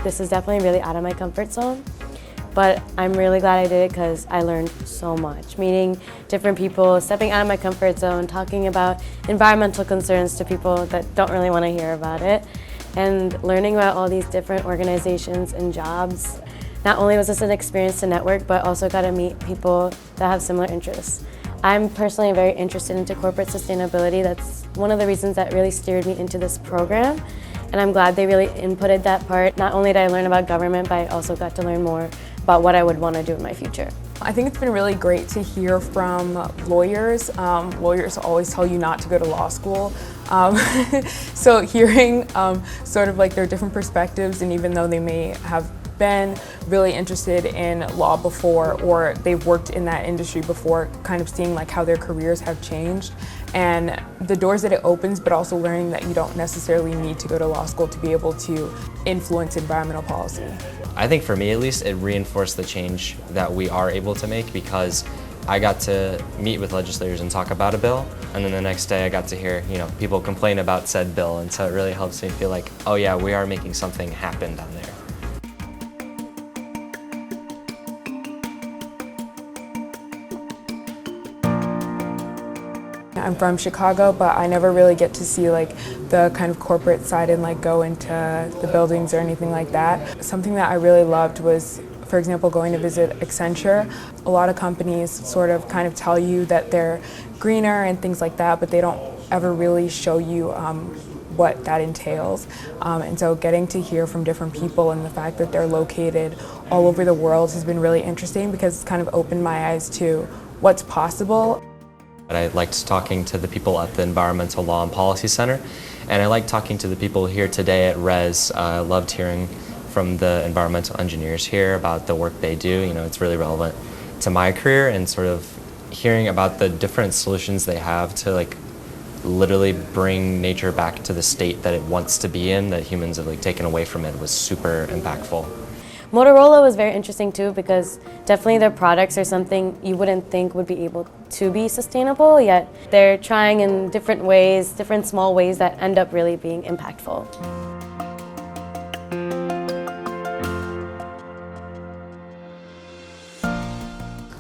this is definitely really out of my comfort zone. But I'm really glad I did it because I learned so much. Meeting different people, stepping out of my comfort zone, talking about environmental concerns to people that don't really want to hear about it, and learning about all these different organizations and jobs. Not only was this an experience to network, but also got to meet people that have similar interests. I'm personally very interested into corporate sustainability. That's one of the reasons that really steered me into this program. And I'm glad they really inputted that part. Not only did I learn about government, but I also got to learn more about what I would want to do in my future. I think it's been really great to hear from lawyers. Lawyers always tell you not to go to law school. So hearing sort of like their different perspectives, and even though they may have been really interested in law before, or they've worked in that industry before, kind of seeing like how their careers have changed and the doors that it opens, but also learning that you don't necessarily need to go to law school to be able to influence environmental policy. I think for me at least, it reinforced the change that we are able to make, because I got to meet with legislators and talk about a bill, and then the next day I got to hear, people complain about said bill, and so it really helps me feel like, oh yeah, we are making something happen down there. I'm from Chicago, but I never really get to see like the kind of corporate side and like go into the buildings or anything like that. Something that I really loved was, for example, going to visit Accenture. A lot of companies sort of kind of tell you that they're greener and things like that, but they don't ever really show you what that entails. And so getting to hear from different people and the fact that they're located all over the world has been really interesting, because it's kind of opened my eyes to what's possible. I liked talking to the people at the Environmental Law and Policy Center, and I liked talking to the people here today at RES. I loved hearing from the environmental engineers here about the work they do. It's really relevant to my career, and sort of hearing about the different solutions they have to like literally bring nature back to the state that it wants to be in, that humans have like taken away from it, was super impactful. Motorola was very interesting too, because definitely their products are something you wouldn't think would be able to be sustainable, yet they're trying in different ways, different small ways that end up really being impactful.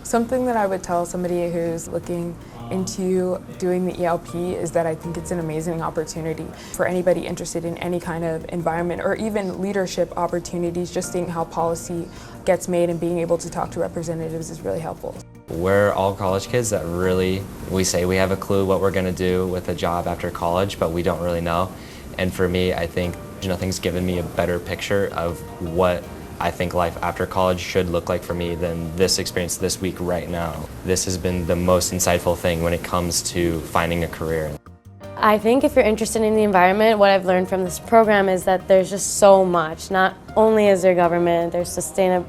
Something that I would tell somebody who's looking into doing the ELP is that I think it's an amazing opportunity for anybody interested in any kind of environment or even leadership opportunities. Just seeing how policy gets made and being able to talk to representatives is really helpful. We're all college kids that we say we have a clue what we're going to do with a job after college, but we don't really know. And for me, I think nothing's given me a better picture of what I think life after college should look like for me than this experience this week right now. This has been the most insightful thing when it comes to finding a career. I think if you're interested in the environment, what I've learned from this program is that there's just so much. Not only is there government, there's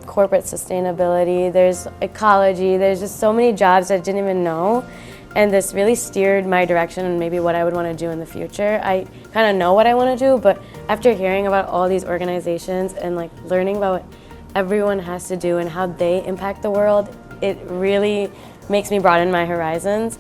corporate sustainability, there's ecology, there's just so many jobs I didn't even know. And this really steered my direction and maybe what I would want to do in the future. I kind of know what I want to do, but after hearing about all these organizations and like learning about what everyone has to do and how they impact the world, it really makes me broaden my horizons.